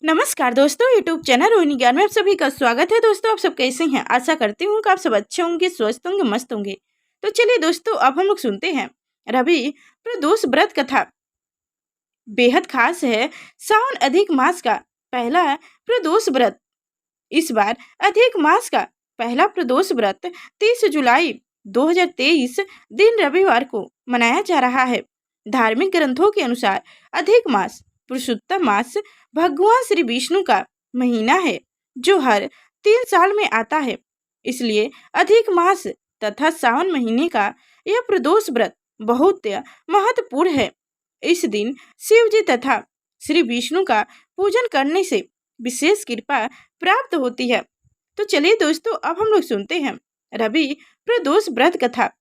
नमस्कार दोस्तों, YouTube channel Rohini ज्ञान में आप सभी का स्वागत है। दोस्तों, आप सब कैसे हैं? आशा करती हूँ कि आप सब अच्छे होंगे, स्वस्थ होंगे, मस्त होंगे। तो चलिए दोस्तों, अब हम लोग सुनते हैं रवि प्रदोष व्रत कथा। बेहद खास है सावन अधिक मास का पहला प्रदोष व्रत। इस बार अधिक मास का पहला प्रदोष व्रत 30 जुलाई 2023 दिन रविवार को मनाया जा रहा है। धार्मिक ग्रंथों के अनुसार अधिक मास पुरुषोत्तम मास भगवान श्री विष्णु का महीना है जो हर 3 साल में आता है। इसलिए अधिक मास तथा सावन महीने का यह प्रदोष व्रत बहुत महत्वपूर्ण है। इस दिन शिव जी तथा श्री विष्णु का पूजन करने से विशेष कृपा प्राप्त होती है। तो चलिए दोस्तों, अब हम लोग सुनते हैं रवि प्रदोष व्रत कथा।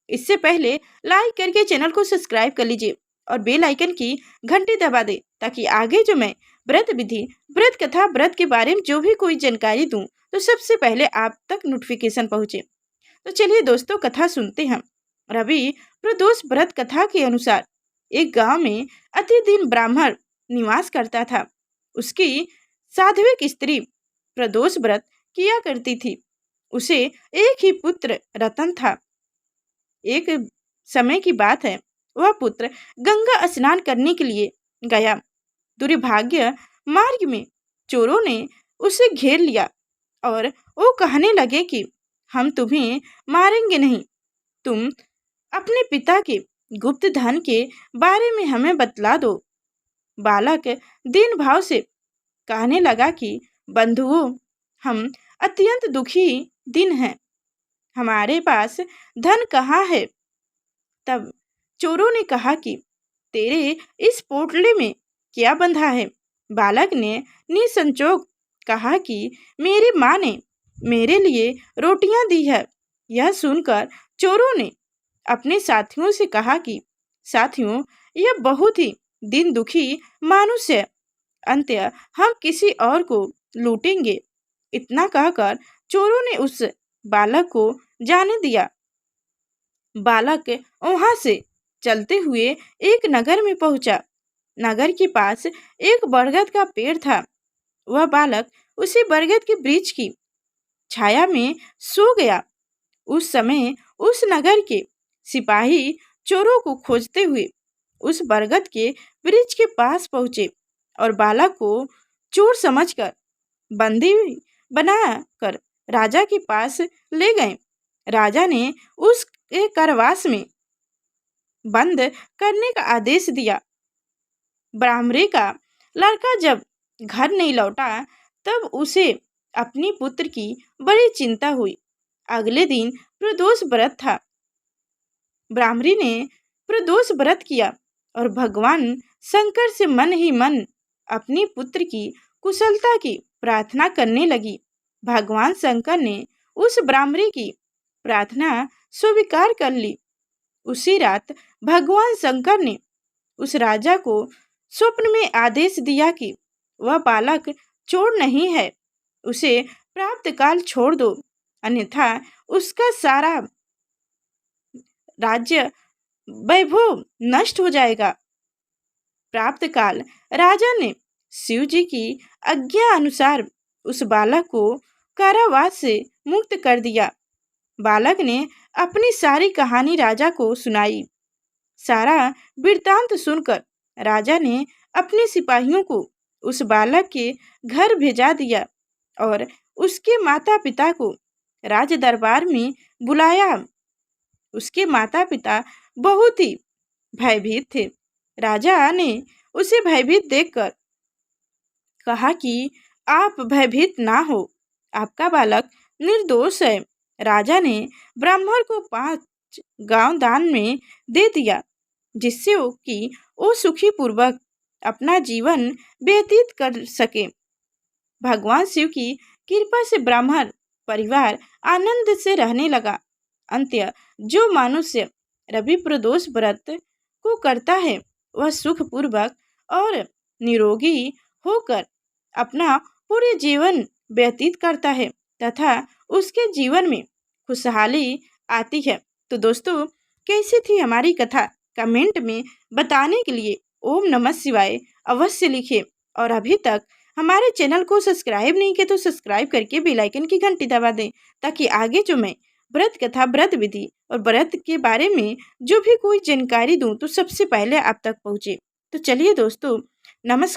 इससे पहले लाइक करके चैनल को सब्सक्राइब कर लीजिए और बेल आइकन की घंटी दबा दे ताकि आगे जो मैं व्रत विधि, व्रत कथा, व्रत के बारे में जो भी कोई जानकारी दूं तो सबसे पहले आप तक नोटिफिकेशन पहुंचे। तो चलिए दोस्तों, कथा सुनते हैं। रवि प्रदोष व्रत कथा के अनुसार एक गांव में अति दीन ब्राह्मण निवास करता था। उसकी साध्विक स्त्री प्रदोष व्रत किया करती थी। उसे एक ही पुत्र रतन था। एक समय की बात है, वह पुत्र गंगा स्नान करने के लिए गया। दुर्भाग्य मार्ग में चोरों ने उसे घेर लिया और वो कहने लगे कि हम तुम्हें मारेंगे नहीं, तुम अपने पिता के गुप्त धन के बारे में हमें बतला दो। बालक दीन भाव से कहने लगा कि बंधुओं, हम अत्यंत दुखी दिन हैं, हमारे पास धन कहाँ है। तब चोरों ने कहा कि तेरे इस पोटले में क्या बंधा है। बालक ने निसंकोच कहा कि मेरी माँ ने मेरे लिए रोटियां दी है। यह सुनकर चोरों ने अपने साथियों से कहा कि साथियों, यह बहुत ही दीन दुखी मानुष है, अंततः हम किसी और को लूटेंगे। इतना कहकर चोरों ने उस बालक को जाने दिया। बालक वहां से चलते हुए एक नगर में पहुंचा। नगर के पास एक बरगद का पेड़ था। वह बालक उसी बरगद के वृक्ष की छाया में सो गया। उस समय उस नगर के सिपाही चोरों को खोजते हुए उस बरगद के वृक्ष के पास पहुंचे और बालक को चोर समझकर बंदी बनाकर राजा के पास ले गए। राजा ने उस कारावास में बंद करने का आदेश दिया। ब्राह्मणी का लड़का जब घर नहीं लौटा तब उसे अपनी पुत्र की बड़ी चिंता हुई। अगले दिन प्रदोष व्रत था। ब्राह्मणी ने प्रदोष व्रत किया और भगवान शंकर से मन ही मन अपनी पुत्र की कुशलता की प्रार्थना करने लगी। भगवान शंकर ने उस ब्राह्मणी की प्रार्थना स्वीकार कर ली। उसी रात भगवान शंकर ने उस राजा को स्वप्न में आदेश दिया कि वह बालक चोर नहीं है, उसे प्राप्त काल छोड़ दो, अन्यथा उसका सारा राज्य वैभव नष्ट हो जाएगा। प्राप्त काल राजा ने शिव जी की आज्ञा अनुसार उस बालक को कारावास से मुक्त कर दिया। बालक ने अपनी सारी कहानी राजा को सुनाई। सारा वृत्तांत सुनकर राजा ने अपने सिपाहियों को उस बालक के घर भेजा दिया और उसके माता पिता को राज दरबार में बुलाया। उसके माता पिता बहुत ही भयभीत थे। राजा ने उसे भयभीत देखकर कहा कि आप भयभीत ना हो, आपका बालक निर्दोष है। राजा ने ब्राह्मण को 5 गांव दान में दे दिया जिससे वो सुखी पूर्वक अपना जीवन व्यतीत कर सके। भगवान शिव की कृपा से ब्राह्मण परिवार आनंद से रहने लगा। अंत्य जो मनुष्य रवि प्रदोष व्रत को करता है वह सुखपूर्वक और निरोगी होकर अपना पूरे जीवन व्यतीत करता है तथा उसके जीवन में खुशहाली आती है। तो दोस्तों, कैसी थी हमारी कथा कमेंट में बताने के लिए ओम नमः शिवाय अवश्य लिखें और अभी तक हमारे चैनल को सब्सक्राइब नहीं किया तो सब्सक्राइब करके बेल आइकन की घंटी दबा दें, ताकि आगे जो मैं व्रत कथा, व्रत विधि और व्रत के बारे में जो भी कोई जानकारी दूं तो सबसे पहले आप तक पहुंचे। तो चलिए दोस्तों, नमस्कार।